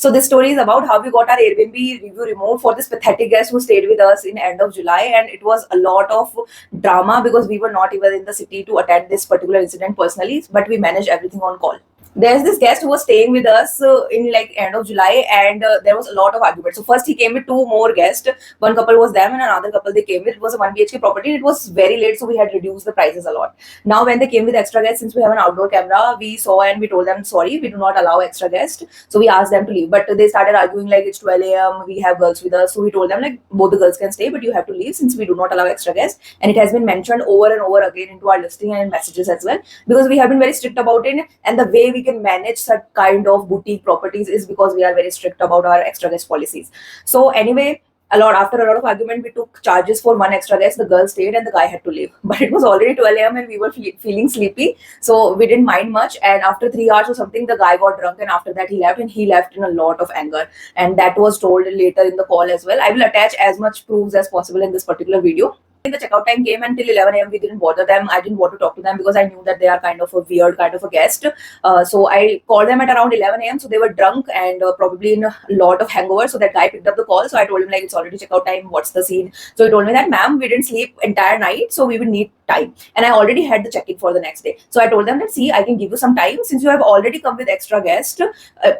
So this story is about how we got our Airbnb review removed for this pathetic guest who stayed with us in end of July, and it was a lot of drama because we were not even in the city to attend this particular incident personally, but we managed everything on call. There's this guest who was staying with us in like end of July, and there was a lot of argument. So first he came with two more guests. One couple was them, and another couple they came with. It was a 1 BHK property. It was very late, so we had reduced the prices a lot. Now when they came with extra guests, since we have an outdoor camera, we saw and we told them sorry, we do not allow extra guests. So we asked them to leave, but they started arguing like it's 12 a.m. We have girls with us, so we told them like both the girls can stay, but you have to leave since we do not allow extra guests. And it has been mentioned over and over again into our listing and in messages as well, because we have been very strict about it. And the way we can manage such kind of boutique properties is because we are very strict about our extra guest policies. So anyway, after a lot of argument, we took charges for one extra guest. The girl stayed and the guy had to leave. But it was already 12 a.m. and we were feeling sleepy. So we didn't mind much. And after 3 hours or something, the guy got drunk, and after that he left, and he left in a lot of anger. And that was told later in the call as well. I will attach as much proofs as possible in this particular video. The checkout time came until 11 a.m. We didn't bother them. I didn't want to talk to them because I knew that they are kind of a weird kind of a guest. So I called them at around 11 a.m. So they were drunk and probably in a lot of hangover. So that guy picked up the call. So I told him like, it's already checkout time. What's the scene? So he told me that, ma'am, we didn't sleep entire night. So we would need time. And I already had the check-in for the next day. So I told them that, see, I can give you some time. Since you have already come with extra guests,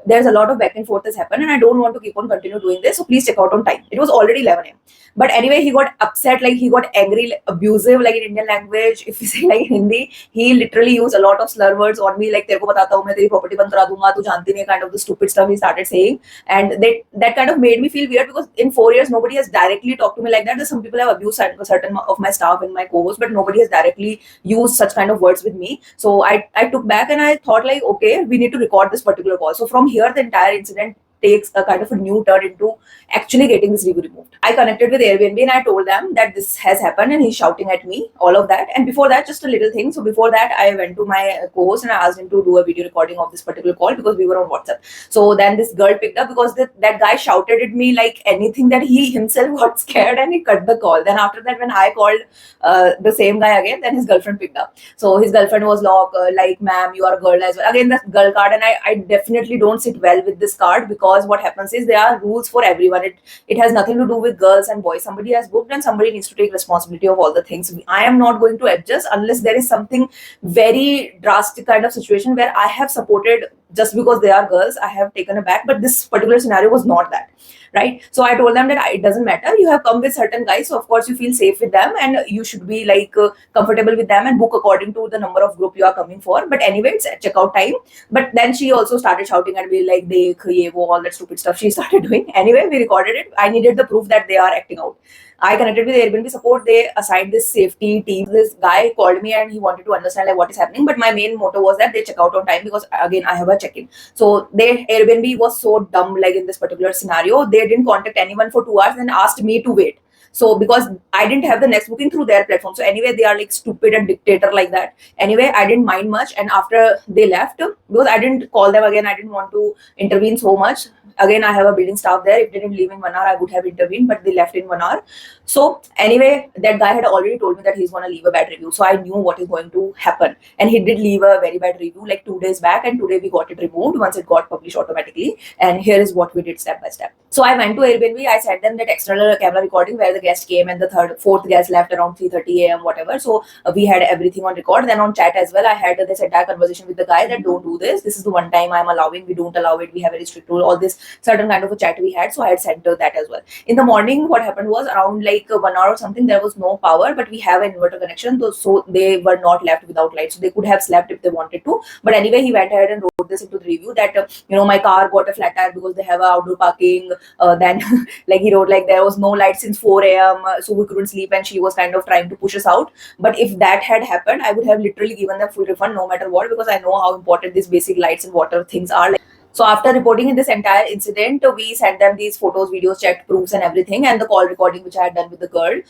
there's a lot of back and forth has happened. And I don't want to keep on continue doing this. So please check out on time. It was already 11 a.m. But anyway, he got upset, like he got angry, like, abusive, like in Indian language. If you say like Hindi, he literally used a lot of slur words on me, like "Terko batata hu, main teri property band kara dunga, tu janti nahi," kind of the stupid stuff he started saying, and that kind of made me feel weird because in 4 years nobody has directly talked to me like that. There's some people have abused certain of my staff and my co-hosts, but nobody has directly used such kind of words with me. So I took back and I thought like, okay, we need to record this particular call. So from here, the entire incident takes a kind of a new turn into actually getting this review removed. I connected with Airbnb and I told them that this has happened and he's shouting at me, all of that. And before that, just a little thing. So before that, I went to my co-host and I asked him to do a video recording of this particular call because we were on WhatsApp. So then this girl picked up because that guy shouted at me like anything, that he himself got scared and he cut the call. Then after that, when I called the same guy again, then his girlfriend picked up. So his girlfriend was like, ma'am, you are a girl as well. Again, the girl card. And I definitely don't sit well with this card because what happens is there are rules for everyone. It has nothing to do with girls and boys. Somebody has booked and somebody needs to take responsibility of all the things. I am not going to adjust unless there is something very drastic kind of situation where I have supported just because they are girls. I have taken a back, but this particular scenario was not that. Right? So I told them that it doesn't matter. You have come with certain guys, so of course you feel safe with them and you should be like comfortable with them and book according to the number of group you are coming for. But anyway, it's at checkout time. But then she also started shouting at me like, "Dekh, ye wo," all that stupid stuff she started doing. Anyway, we recorded it. I needed the proof that they are acting out. I connected with Airbnb support. They assigned this safety team. This guy called me and he wanted to understand like what is happening. But my main motto was that they check out on time because again I have a check-in. So Airbnb was so dumb, like in this particular scenario. They didn't contact anyone for 2 hours and asked me to wait. So because I didn't have the next booking through their platform. So anyway, they are like stupid and dictator like that. Anyway, I didn't mind much. And after they left, because I didn't call them again, I didn't want to intervene so much. Again, I have a building staff there. If they didn't leave in 1 hour, I would have intervened, but they left in 1 hour. So anyway, that guy had already told me that he's going to leave a bad review. So I knew what is going to happen. And he did leave a very bad review like 2 days back. And today we got it removed once it got published automatically. And here is what we did step by step. So I went to Airbnb. I sent them that external camera recording where the guest came and the fourth guest left around 3:30 a.m. whatever. So we had everything on record. Then on chat as well, I had this entire conversation with the guy that don't do this. This is the one time I'm allowing. We don't allow it. We have very strict rule. All this certain kind of a chat we had. So I had sent that as well. In the morning, what happened was around like 1 hour or something, there was no power, but we have an inverter connection. So they were not left without light. So they could have slept if they wanted to. But anyway, he went ahead and wrote this into the review that, my car got a flat tire because they have a outdoor parking. Then like he wrote like there was no light since 4 a.m. So we couldn't sleep and she was kind of trying to push us out. But if that had happened, I would have literally given them full refund no matter what, because I know how important these basic lights and water things are. So after reporting in this entire incident, we sent them these photos, videos, checked proofs and everything, and the call recording which I had done with the girl.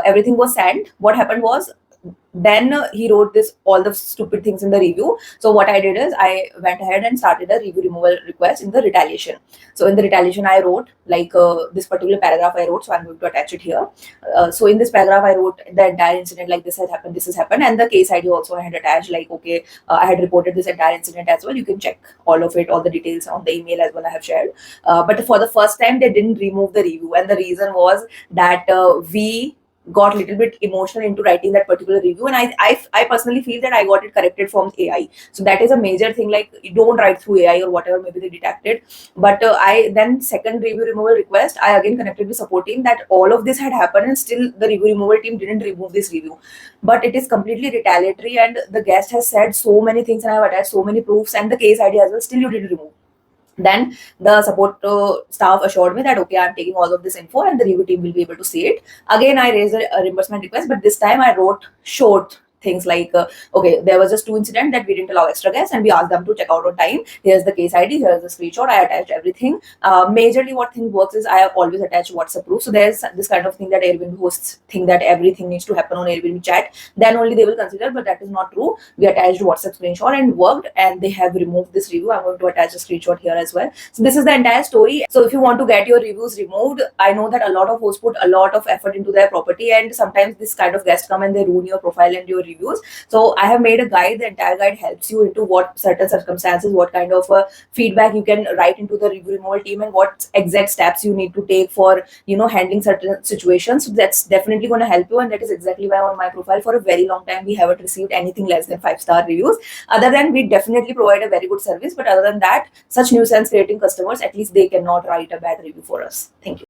Everything was sent. What happened was Then he wrote this all the stupid things in the review. So what I did is I went ahead and started a review removal request in the retaliation. So in the retaliation, I wrote like this particular paragraph I wrote. So I'm going to attach it here. So in this paragraph, I wrote the entire incident, like this has happened, this has happened, and the case ID also I had attached. Like, okay, I had reported this entire incident as well. You can check all of it, all the details on the email as well. I have shared. But for the first time, they didn't remove the review, and the reason was that we got a little bit emotional into writing that particular review, and I personally feel that I got it corrected from AI. So that is a major thing. Like, you don't write through AI or whatever, maybe they detected. But I then second review removal request, I again connected with support team that all of this had happened and still the review removal team didn't remove this review. But it is completely retaliatory, and the guest has said so many things, and I've attached so many proofs and the case ID as well. Still, you didn't remove. Then the support staff assured me that okay, I'm taking all of this info and the review team will be able to see it. Again, I raised a reimbursement request, but this time I wrote short things like okay, there was just two incidents that we didn't allow extra guests and we asked them to check out on time. Here's the case ID, here's the screenshot. I attached everything. Majorly what thing works is I have always attached WhatsApp proof. So there's this kind of thing that Airbnb hosts think that everything needs to happen on Airbnb chat, then only they will consider, but that is not true. We attached WhatsApp screenshot and worked, and they have removed this review. I'm going to attach a screenshot here as well. So this is the entire story. So if you want to get your reviews removed, I know that a lot of hosts put a lot of effort into their property, and sometimes this kind of guests come and they ruin your profile and your reviews. So I have made a guide. The entire guide helps you into what certain circumstances, what kind of feedback you can write into the review removal team, and what exact steps you need to take for handling certain situations. So that's definitely going to help you, and that is exactly why on my profile for a very long time we haven't received anything less than 5-star reviews. Other than we definitely provide a very good service, but other than that, such nuisance creating customers, at least they cannot write a bad review for us. Thank you.